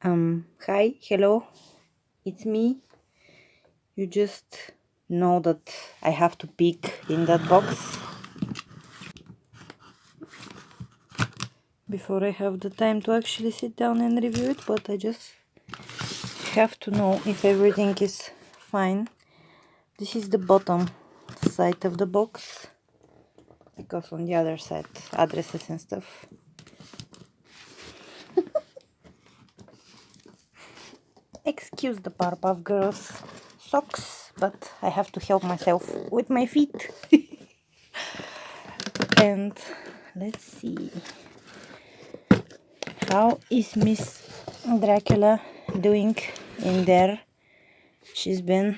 Hi, hello, it's me. You just know that I have to peek in that box before I have the time to actually sit down and review it, but I just have to know if everything is fine. This is the bottom side of the box, because on the other side, addresses and stuff. Excuse the Powerpuff Girls socks, but I have to help myself with my feet. And let's see. How is Miss Dracula doing in there? She's been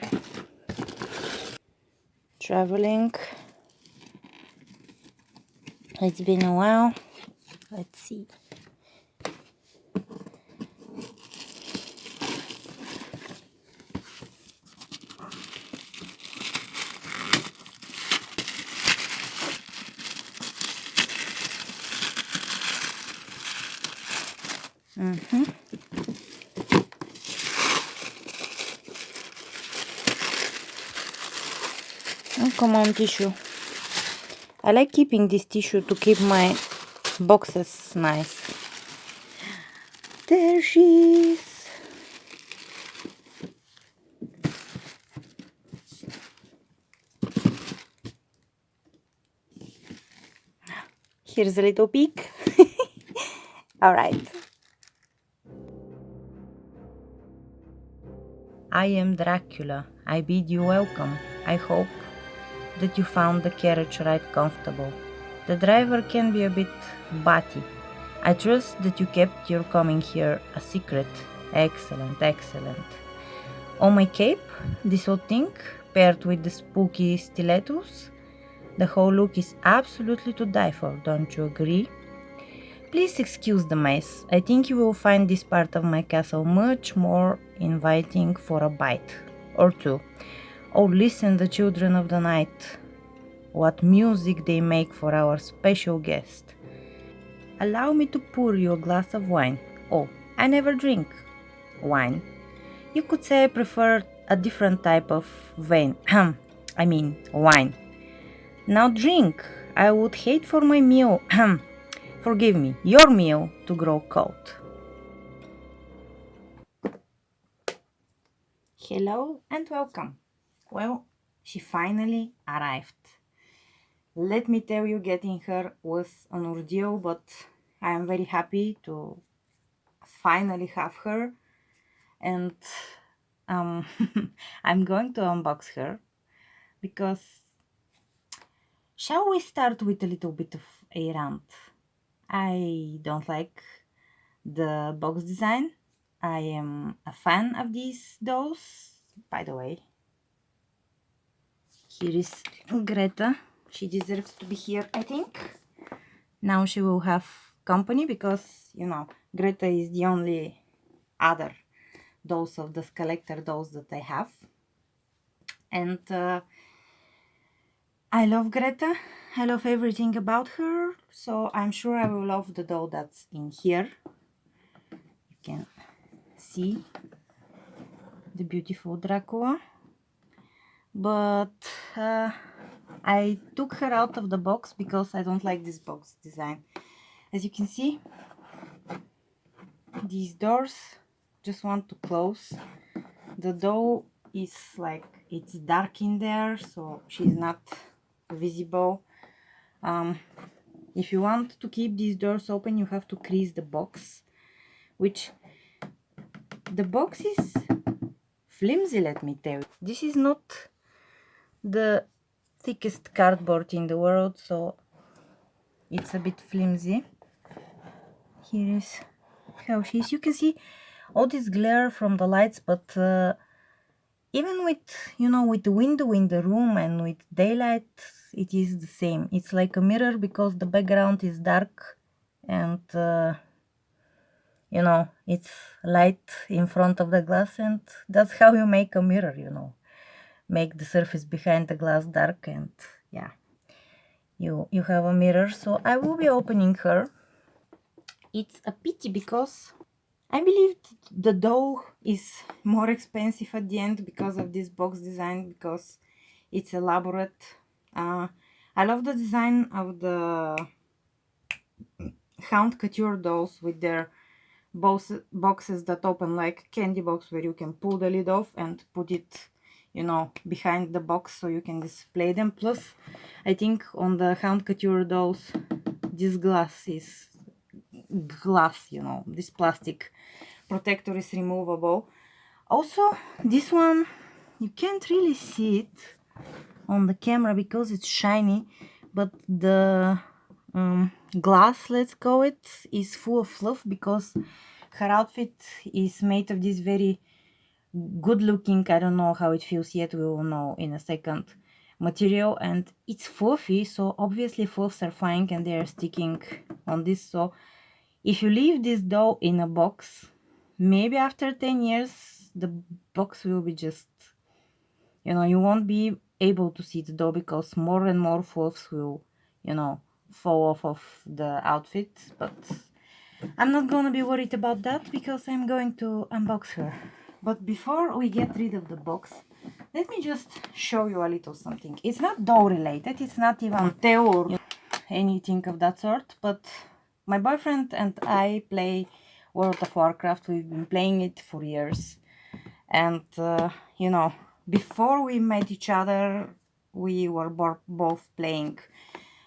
traveling. It's been a while. Let's see. Oh, come on, tissue. I like keeping this tissue to keep my boxes nice. There she is. Here's a little peek. All right. I am Dracula. I bid you welcome. I hope that you found the carriage ride comfortable. The driver can be a bit batty. I trust that you kept your coming here a secret. Excellent, excellent. On my cape, this old thing, paired with the spooky stilettos, the whole look is absolutely to die for, don't you agree? Please excuse the mess. I think you will find this part of my castle much more inviting for a bite or two. Oh, listen, the children of the night. What music they make for our special guest. Allow me to pour you a glass of wine. Oh, I never drink wine. You could say I prefer a different type of wine. Now drink. I would hate for my meal, forgive me, your meal to grow cold. Hello and welcome. Well, she finally arrived. Let me tell you, getting her was an ordeal, but I am very happy to finally have her, and um, I'm going to unbox her because shall we start with a little bit of a rant? I don't like the box design. I am a fan of these dolls. By the way, here is Greta. She deserves to be here, I think. Now she will have company because, Greta is the only other dolls of the Skullector dolls that I have. And I love Greta. I love everything about her. So I'm sure I will love the doll that's in here. You can see the beautiful Dracula. But I took her out of the box because I don't like this box design. As you can see, these doors just want to close. The doll is like, it's dark in there, so she's not visible. If you want to keep these doors open, you have to crease the box, which the box is flimsy, let me tell you. This is not the thickest cardboard in the world, so it's a bit flimsy. Here is how she is. You can see all this glare from the lights, but even with, with the window in the room and with daylight, it is the same. It's like a mirror because the background is dark and it's light in front of the glass, and that's how you make a mirror, make the surface behind the glass dark, and yeah, you have a mirror. So I will be opening her. It's a pity because I believe the dough is more expensive at the end because of this box design, because it's elaborate. I love the design of the Hound Couture dolls with their boxes that open like candy box, where you can pull the lid off and put it, you know, behind the box so you can display them. Plus, I think on the Hound Couture dolls, this glass, you know, this plastic protector is removable. Also, this one, you can't really see it on the camera because it's shiny, but the glass, let's call it, is full of fluff because her outfit is made of this very good looking, I don't know how it feels yet, we will know in a second, material, and it's fluffy, so obviously fluffs are flying and they are sticking on this. So if you leave this doll in a box, maybe after 10 years the box will be just, you know, you won't be able to see the doll because more and more fluffs will, you know, fall off of the outfit. But I'm not gonna be worried about that because I'm going to unbox her. But before we get rid of the box, let me just show you a little something. It's not doll related, it's not even tail or anything of that sort, but my boyfriend and I play World of Warcraft. We've been playing it for years, and you know, before we met each other, we were both playing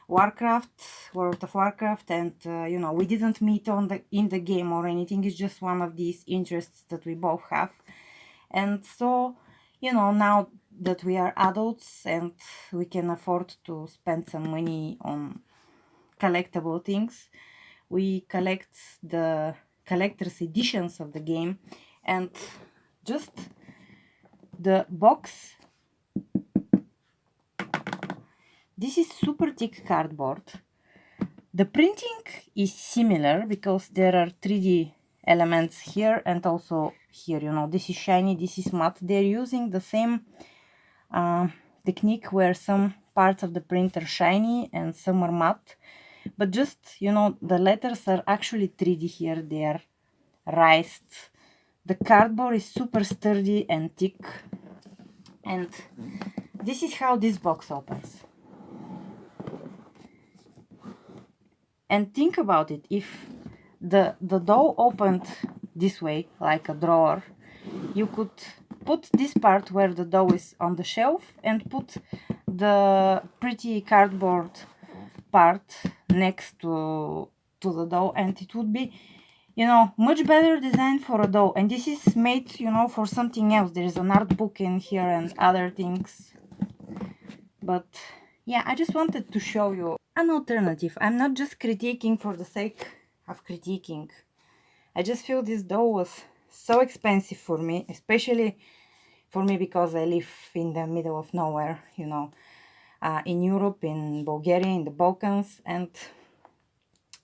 World of Warcraft, and you know, we didn't meet in the game or anything. It's just one of these interests that we both have. And so, you know, now that we are adults and we can afford to spend some money on collectible things, we collect the collector's editions of the game. And just the box, this is super thick cardboard. The printing is similar because there are 3D elements here and also here, you know, this is shiny, this is matte. They're using the same technique where some parts of the print are shiny and some are matte, but just, you know, the letters are actually 3D here, they are raised. The cardboard is super sturdy and thick, and this is how this box opens. And think about it, if the doll opened this way, like a drawer, you could put this part where the doll is on the shelf and put the pretty cardboard part next to the doll, and it would be, you know, much better design for a doll. And this is made, you know, for something else. There is an art book in here and other things. But yeah, I just wanted to show you an alternative. I'm not just critiquing for the sake of critiquing. I just feel this doll was so expensive for me, especially for me because I live in the middle of nowhere, you know, in Europe, in Bulgaria, in the Balkans, and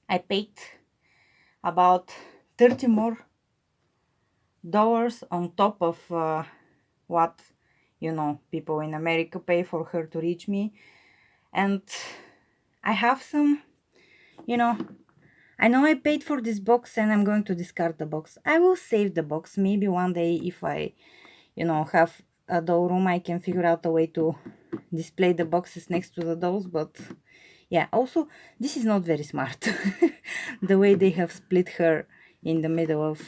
I paid about $30 more on top of what, you know, people in America pay for her to reach me. And I have some, you know, I know I paid for this box and I'm going to discard the box. I will save the box. Maybe one day if I, you know, have a doll room, I can figure out a way to display the boxes next to the dolls. But yeah, also, this is not very smart. The way they have split her in the middle of,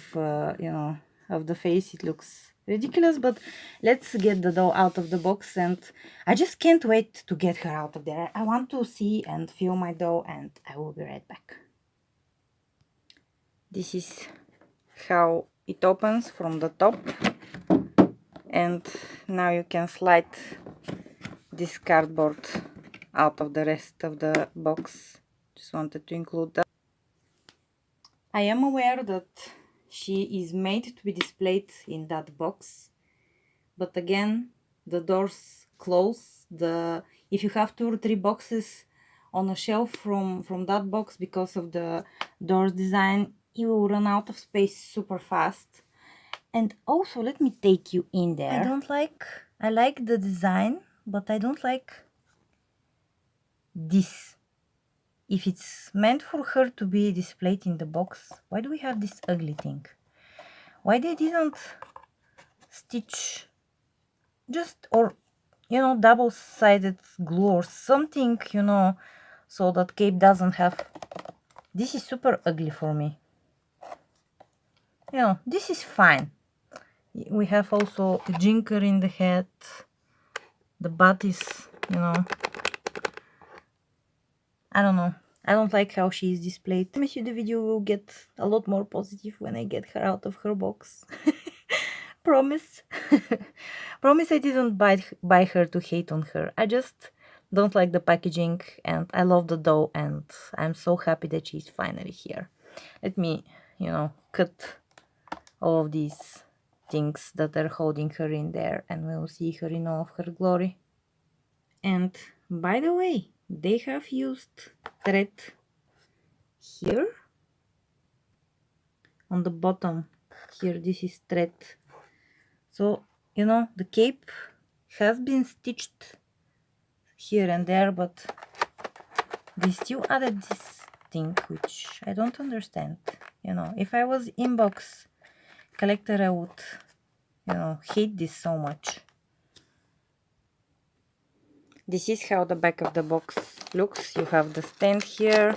you know, of the face, it looks ridiculous. But let's get the doll out of the box, and I just can't wait to get her out of there. I want to see and feel my doll, and I will be right back. This is how it opens from the top, and now you can slide this cardboard out of the rest of the box. Just wanted to include that. I am aware that she is made to be displayed in that box, but again, the doors close. If you have 2 or 3 boxes on a shelf from that box, because of the doors design, you will run out of space super fast. And also, let me take you in there. I like the design, but I don't like this. If it's meant for her to be displayed in the box, why do we have this ugly thing? Why they didn't stitch just, or double-sided glue or something, so that cape doesn't have. This is super ugly for me. This is fine. We have also a jinker in the head. The butt is, I don't know. I don't like how she is displayed. I promise you the video will get a lot more positive when I get her out of her box. Promise. Promise I didn't buy her to hate on her. I just don't like the packaging, and I love the doll, and I'm so happy that she's finally here. Let me, cut all of these things that are holding her in there, and we'll see her in all of her glory. And by the way, they have used thread here on the bottom. Here, this is thread. So, the cape has been stitched here and there, but they still added this thing, which I don't understand. If I was inbox collector, I would, hate this so much. This is how the back of the box looks. You have the stand here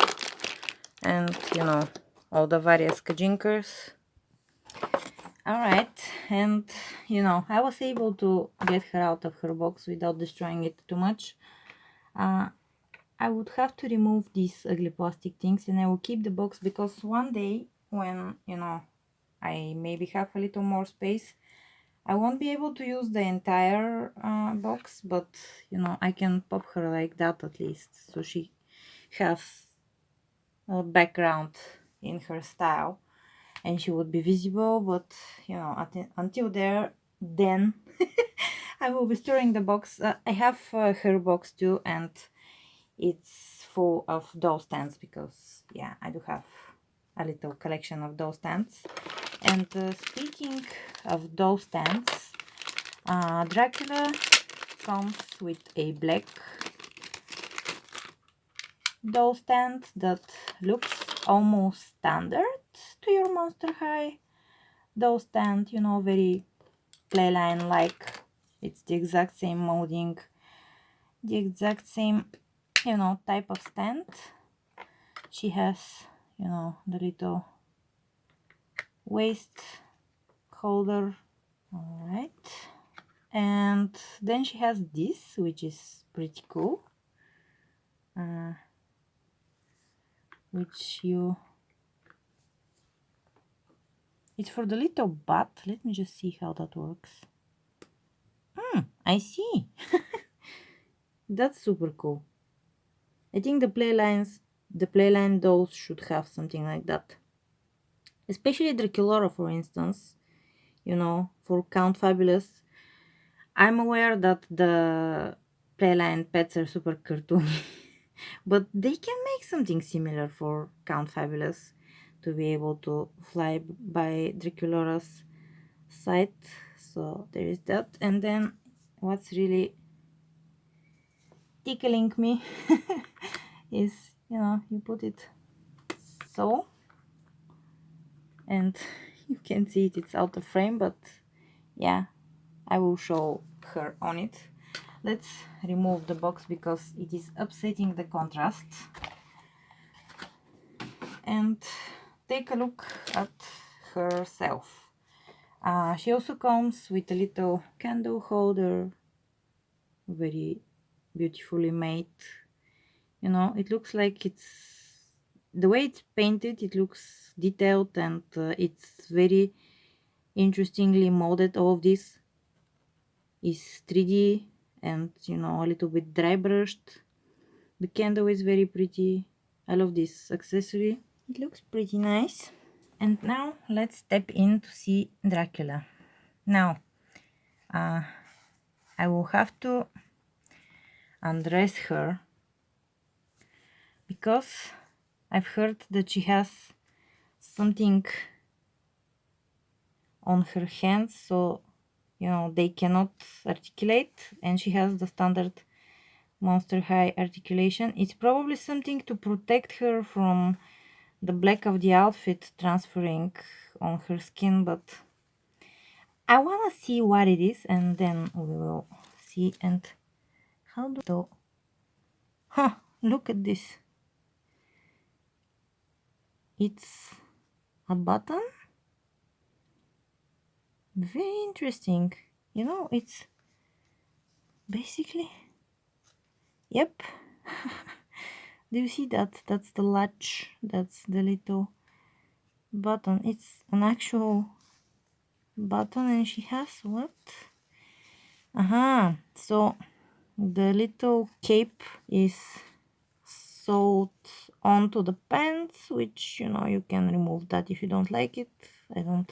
and, all the various kajinkers. Alright, and, I was able to get her out of her box without destroying it too much. I would have to remove these ugly plastic things, and I will keep the box because one day when, I maybe have a little more space, I won't be able to use the entire box, but I can pop her like that at least, so she has a background in her style and she would be visible. But until then I will be storing the box. I have her box too, and it's full of doll stands because I do have a little collection of doll stands. And speaking of doll stands, Dracula comes with a black doll stand that looks almost standard to your Monster High doll stand, very playline like. It's the exact same molding, the exact same type of stand. She has the little waist holder. All right, and then she has this, which is pretty cool, it's for the little butt. Let me just see how that works. I see. That's super cool. I think the playline dolls should have something like that, especially Dracula, for instance. For Count Fabulous, I'm aware that the playline pets are super cartoony, but they can make something similar for Count Fabulous to be able to fly by Dracula's side. So there is that. And then what's really tickling me is, you put it so, and you can see it's out of frame, but I will show her on it. Let's remove the box because it is upsetting the contrast, and take a look at herself. She also comes with a little candle holder, very beautifully made. It looks like the way it's painted, it looks detailed, and it's very interestingly molded. All of this is 3D and a little bit dry brushed. The candle is very pretty. I love this accessory. It looks pretty nice. And now let's step in to see Dracula. Now I will have to undress her because I've heard that she has something on her hands, so they cannot articulate, and she has the standard Monster High articulation. It's probably something to protect her from the black of the outfit transferring on her skin, but I want to see what it is, and then we will see. And how do... Huh, look at this. It's a button. Very interesting. You know, it's basically... Yep. Do you see that? That's the latch. That's the little button. It's an actual button, and she has what? So the little cape is sewed onto the pants, which, you know, you can remove that if you don't like it. I don't...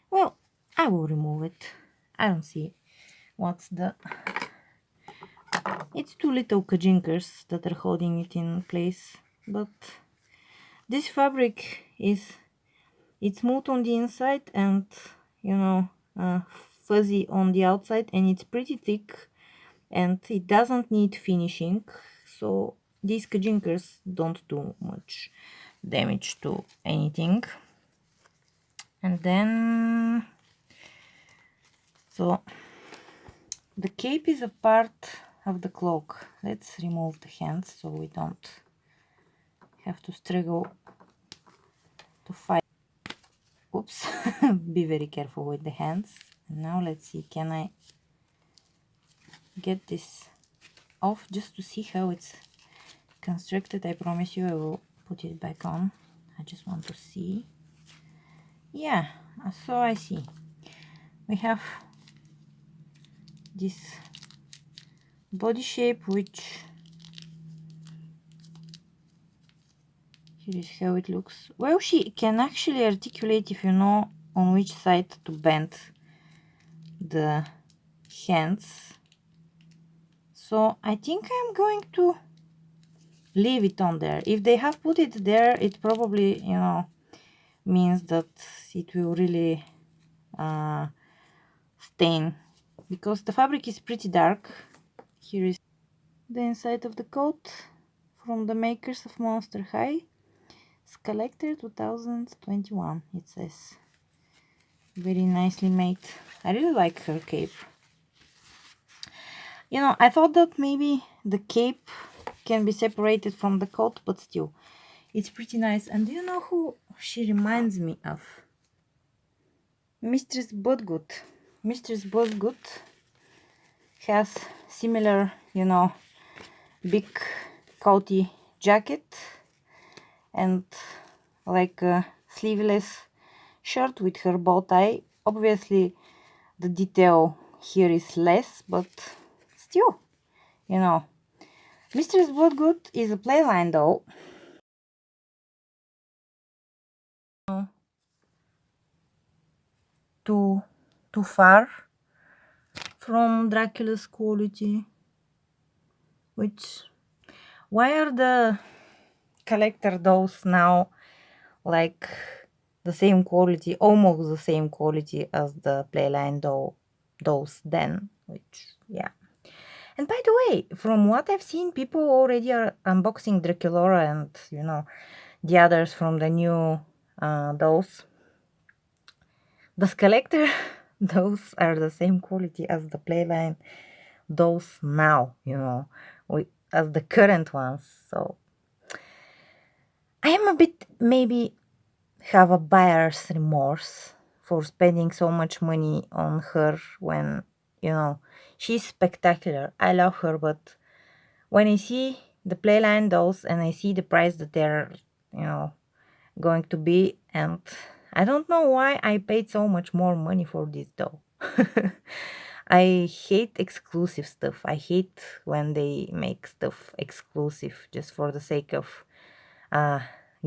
Well, I will remove it. I don't see what's the... It's two little kajinkers that are holding it in place, but this fabric is... It's smooth on the inside and, you know, fuzzy on the outside, and it's pretty thick, and it doesn't need finishing, so these kajinkers don't do much damage to anything. And then, so the cape is a part of the cloak. Let's remove the hands so we don't have to struggle to fight. Oops. Be very careful with the hands. And now let's see, can I get this off just to see how it's constructed? I promise you I will put it back on. I just want to see. Yeah, so I see we have this body shape, which here is how it looks. Well, she can actually articulate if you know on which side to bend the hands. So I think I'm going to leave it on there. If they have put it there, it probably, you know, means that it will really stain, because the fabric is pretty dark. Here is the inside of the coat from the makers of Monster High. Skullector 2021, it says. Very nicely made. I really like her cape. You know, I thought that maybe the cape can be separated from the coat, but still, it's pretty nice. And do you know who she reminds me of? Mistress Bodgood. Mistress Bodgood has similar, you know, big coaty jacket and like a sleeveless shirt with her bow tie. Obviously the detail here is less, but still, you know, Mistress Woodgood is a playline though. Too far from Dracula's quality. Which, why are the collector dolls now like the same quality, almost the same quality as the playline dolls then? Which, yeah. And by the way, from what I've seen, people already are unboxing Dracula and, you know, the others from the new dolls. The Skullector dolls are the same quality as the playline dolls now, you know, as the current ones. So I am a bit, maybe have a buyer's remorse for spending so much money on her when, you know, she's spectacular. I love her, but when I see the playline dolls and I see the price that they're, you know, going to be, and I don't know why I paid so much more money for this doll. I hate exclusive stuff. I hate when they make stuff exclusive just for the sake of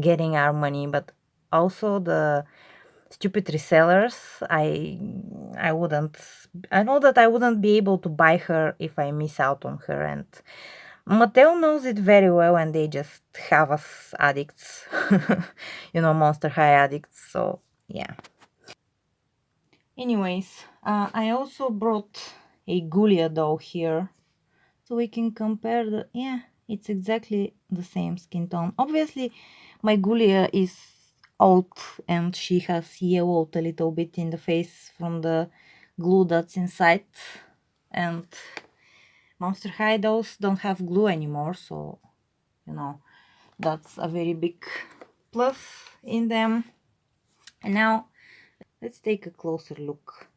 getting our money, but also the stupid resellers. I wouldn't... I know that I wouldn't be able to buy her if I miss out on her, and Mattel knows it very well, and they just have us addicts. You know, Monster High addicts. So yeah. Anyways, I also brought a Gulia doll here, so we can compare the... Yeah, it's exactly the same skin tone. Obviously, my Gulia is old, and she has yellowed a little bit in the face from the glue that's inside. And Monster High dolls don't have glue anymore, so you know that's a very big plus in them. And now let's take a closer look.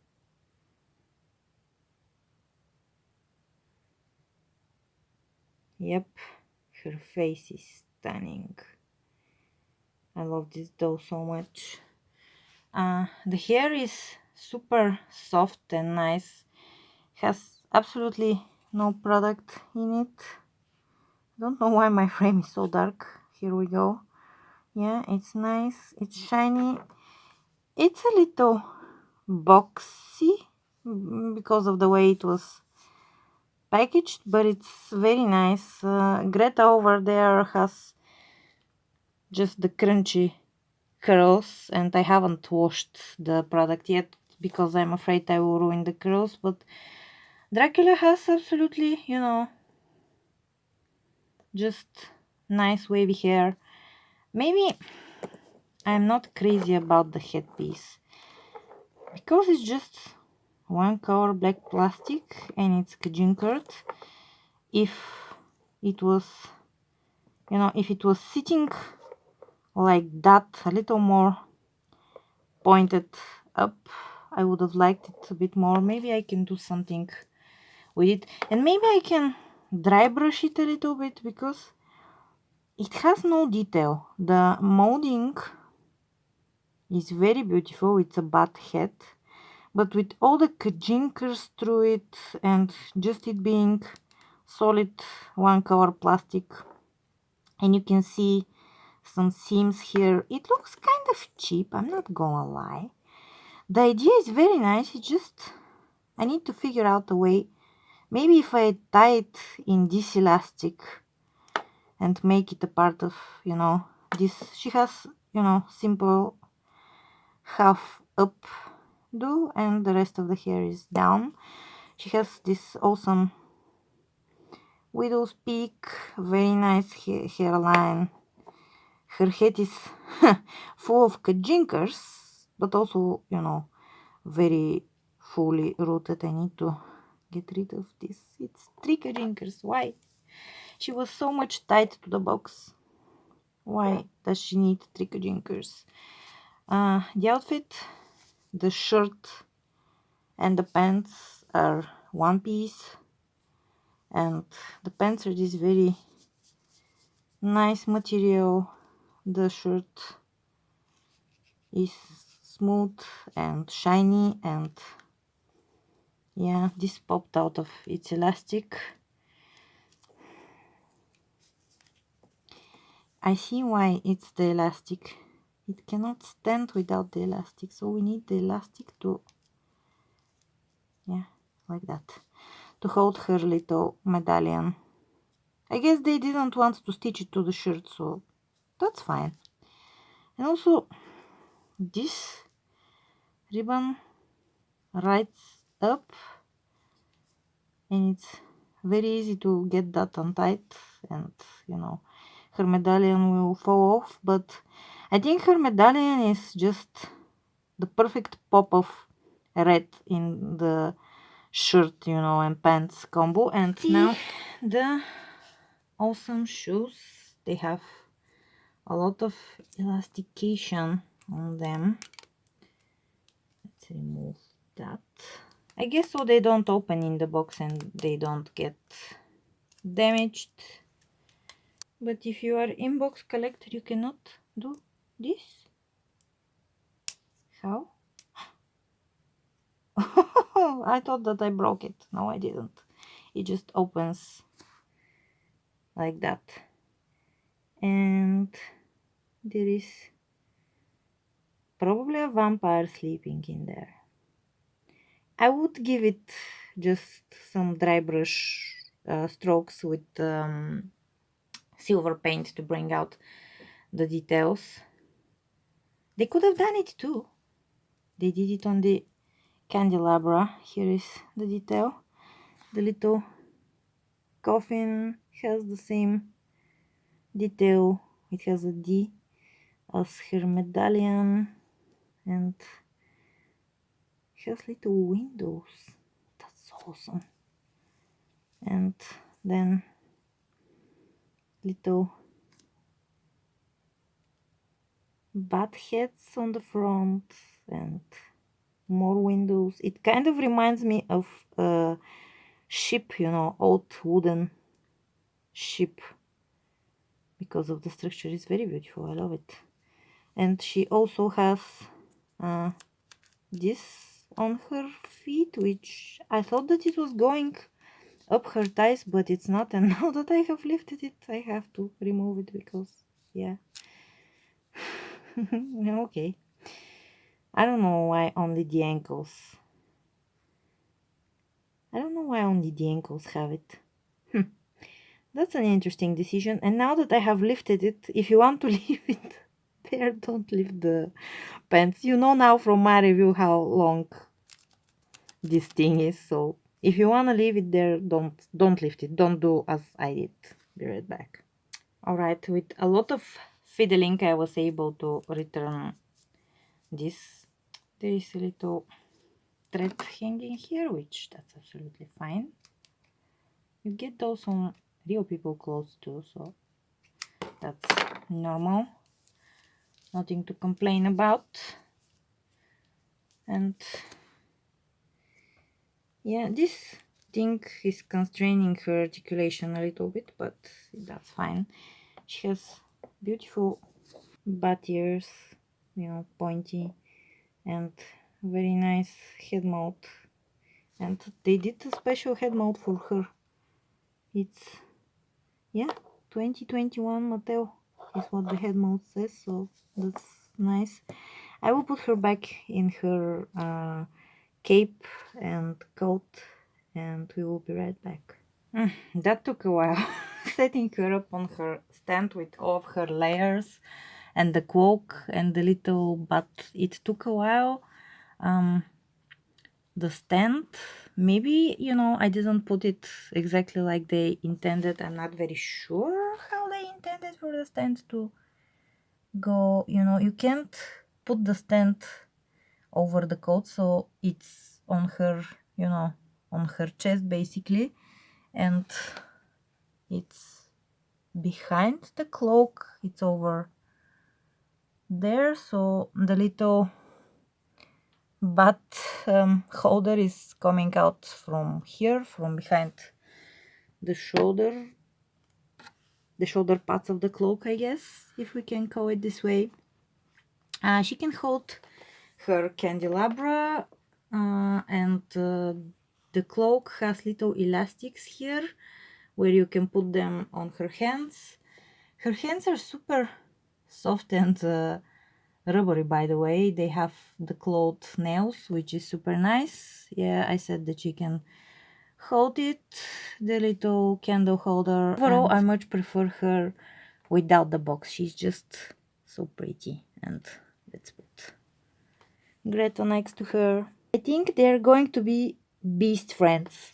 Yep, her face is stunning. I love this doll so much. The hair is super soft and nice. Has absolutely no product in it. Don't know why my frame is so dark. Here we go. Yeah, it's nice. It's shiny. It's a little boxy because of the way it was packaged, but it's very nice. Greta over there has just the crunchy curls, and I haven't washed the product yet because I'm afraid I will ruin the curls, but Dracula has absolutely, just nice wavy hair. Maybe I'm not crazy about the headpiece because it's just one color black plastic and it's kajinkered. If it was, if it was sitting like that, a little more pointed up, I would have liked it a bit more. Maybe I can do something with it, and maybe I can dry brush it a little bit because it has no detail. The molding is very beautiful. It's a bat head, but with all the kajinkers through it and just it being solid one color plastic, and you can see some seams here, it looks kind of cheap, I'm not gonna lie. The idea is very nice. It's just I need to figure out a way. Maybe if I tie it in this elastic and make it a part of, this. She has, simple half up do and the rest of the hair is down. She has this awesome widow's peak, very nice hairline. Her head is full of kajinkers, but also, very fully rooted. I need to get rid of this. It's 3 kajinkers. Why? She was so much tied to the box. Why does she need 3 kajinkers? The outfit, the shirt and the pants are one piece, and the pants are this very nice material. The shirt is smooth and shiny, and yeah, this popped out of its elastic. I see why it's the elastic. It cannot stand without the elastic, so we need the elastic to, yeah, like that, to hold her little medallion. I guess they didn't want to stitch it to the shirt, so that's fine. And also, this ribbon rides up, and it's very easy to get that untied, and her medallion will fall off. But I think her medallion is just the perfect pop of red in the shirt, and pants combo. And now the awesome shoes, they have a lot of elastication on them. Let's remove that. I guess so they don't open in the box and they don't get damaged. But if you are inbox collector, you cannot do this. How? I thought that I broke it. No, I didn't. It just opens like that. And there is probably a vampire sleeping in there. I would give it just some dry brush strokes with silver paint to bring out the details. They could have done it too. They did it on the candelabra. Here is the detail. The little coffin has the same detail. It has a D as her medallion, and has little windows. That's awesome. And then little bat heads on the front and more windows. It kind of reminds me of a ship, old wooden ship, because of the structure. It's very beautiful. I love it. And she also has uh, this on her feet, which I thought that it was going up her thighs, but it's not. And now that I have lifted it, I have to remove it because, yeah. Okay. I don't know why only the ankles. I don't know why only the ankles have it. That's an interesting decision. And now that I have lifted it, if you want to leave it there, don't lift the pants. You know now from my review how long this thing is. So if you want to leave it there, don't lift it. Don't do as I did. Be right back. Alright, with a lot of fiddling, I was able to return this. There is a little thread hanging here, which that's absolutely fine. You get those on real people clothes too, so that's normal. Nothing to complain about. And yeah, this thing is constraining her articulation a little bit, but that's fine. She has beautiful bat ears, pointy, and very nice head mount. And they did a special head mount for her. It's, yeah, 2021 Mattel is what the head mount says, so that's nice. I will put her back in her cape and coat, and we will be right back. That took a while. Setting her up on her stand with all of her layers and the cloak and the little, but it took a while. The stand, maybe, I didn't put it exactly like they intended. I'm not very sure how they intended for the stand to go. You can't put the stand over the coat, so it's on her, on her chest basically, and it's behind the cloak. It's over there, so the little bat holder is coming out from here, from behind the shoulder parts of the cloak, I guess, if we can call it this way. She can hold her candelabra, and the cloak has little elastics here where you can put them on her hands. Her hands are super soft and rubbery, by the way. They have the cloth nails, which is super nice. Yeah, I said that she can hold it, the little candle holder. Overall, I much prefer her without the box. She's just so pretty. And let's put Greta next to her. I think they're going to be beast friends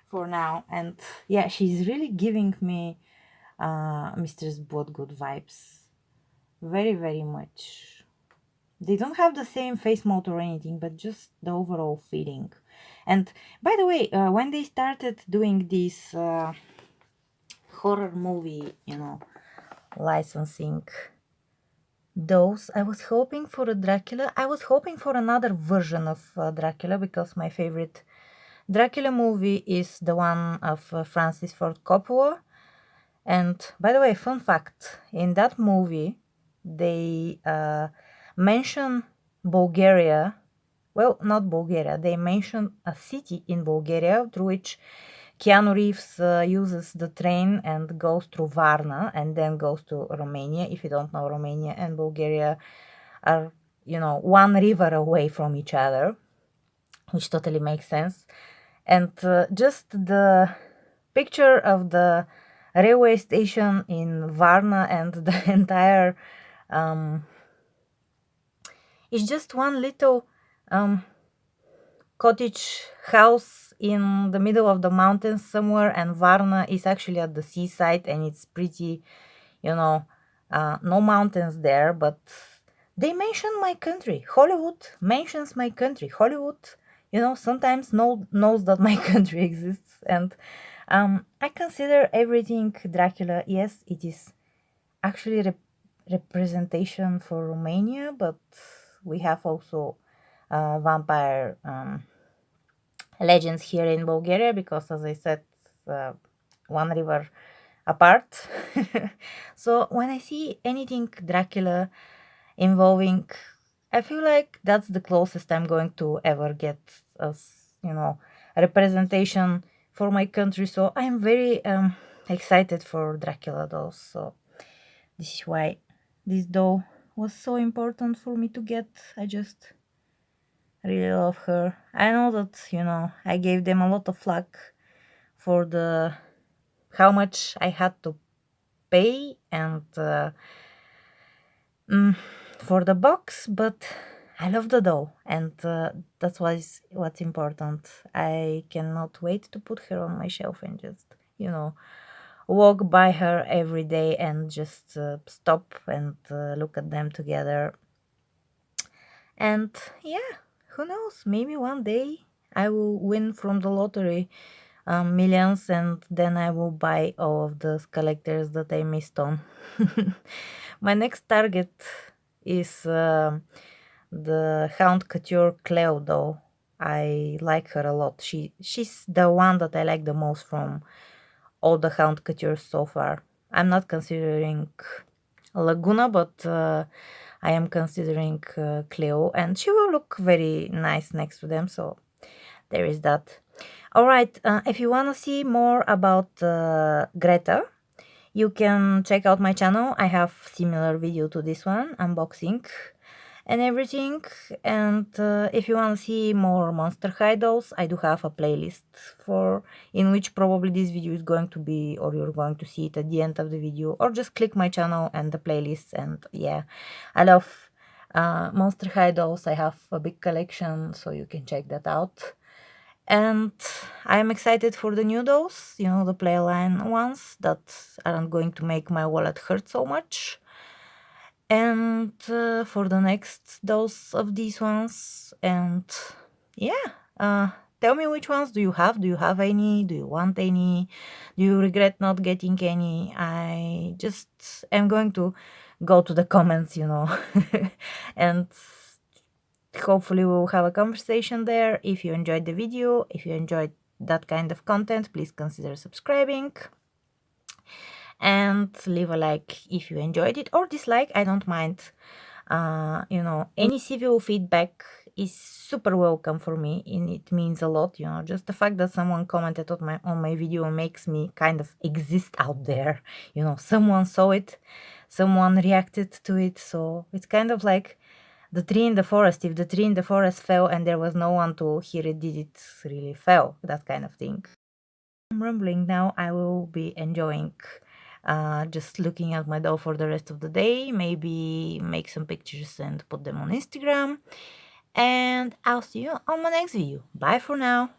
for now. And yeah, she's really giving me Mistress Bloodgood vibes. Very, very much. They don't have the same face mount or anything, but just the overall feeling. And by the way, when they started doing this horror movie, licensing those, I was hoping for a Dracula. I was hoping for another version of Dracula, because my favorite Dracula movie is the one of Francis Ford Coppola. And by the way, fun fact, in that movie, they mention Bulgaria. Well, not Bulgaria. They mention a city in Bulgaria through which Keanu Reeves uses the train and goes through Varna and then goes to Romania. If you don't know, Romania and Bulgaria are, one river away from each other, which totally makes sense. And just the picture of the railway station in Varna and the entire it's just one little cottage house in the middle of the mountains somewhere, and Varna is actually at the seaside, and it's pretty, No mountains there, but they mention my country. Hollywood mentions my country. Hollywood, sometimes knows that my country exists. And I consider everything Dracula, yes, it is actually representation for Romania, but we have also vampire legends here in Bulgaria because, as I said, uh, one river apart. So when I see anything Dracula involving, I feel like that's the closest I'm going to ever get as, a representation for my country. So I'm very excited for Dracula dolls. So this is why this doll was so important for me to get. I just really love her. I know that, I gave them a lot of luck for the how much I had to pay and mm, for the box, but I love the doll, and that's what's important. I cannot wait to put her on my shelf and just, walk by her every day and just stop and look at them together. And yeah, who knows? Maybe one day I will win from the lottery millions, and then I will buy all of the collectors that I missed on. My next target is the Hound Couture Cleo doll. I like her a lot. She's the one that I like the most from all the Hound Coutures so far. I'm not considering Laguna, but I am considering Cleo, and she will look very nice next to them. So there is that. All right, if you want to see more about Greta, you can check out my channel. I have similar video to this one, unboxing and everything. And if you want to see more Monster High dolls, I do have a playlist for in which probably this video is going to be, or you're going to see it at the end of the video, or just click my channel and the playlist. And yeah, I love Monster High dolls. I have a big collection, so you can check that out. And I'm excited for the new dolls, the Playline ones that aren't going to make my wallet hurt so much. And for the next dose of these ones. And yeah, tell me which ones do you have? Do you have any? Do you want any? Do you regret not getting any? I just am going to go to the comments, and hopefully we'll have a conversation there. If you enjoyed the video, if you enjoyed that kind of content, please consider subscribing and leave a like if you enjoyed it, or dislike. I don't mind. Any civil feedback is super welcome for me, and it means a lot. Just the fact that someone commented on my video makes me kind of exist out there. Someone saw it, someone reacted to it, so it's kind of like the tree in the forest. If the tree in the forest fell and there was no one to hear it, did it really fell? That kind of thing. I'm rambling now. I will be enjoying just looking at my doll for the rest of the day. Maybe make some pictures and put them on Instagram. And I'll see you on my next video. Bye for now.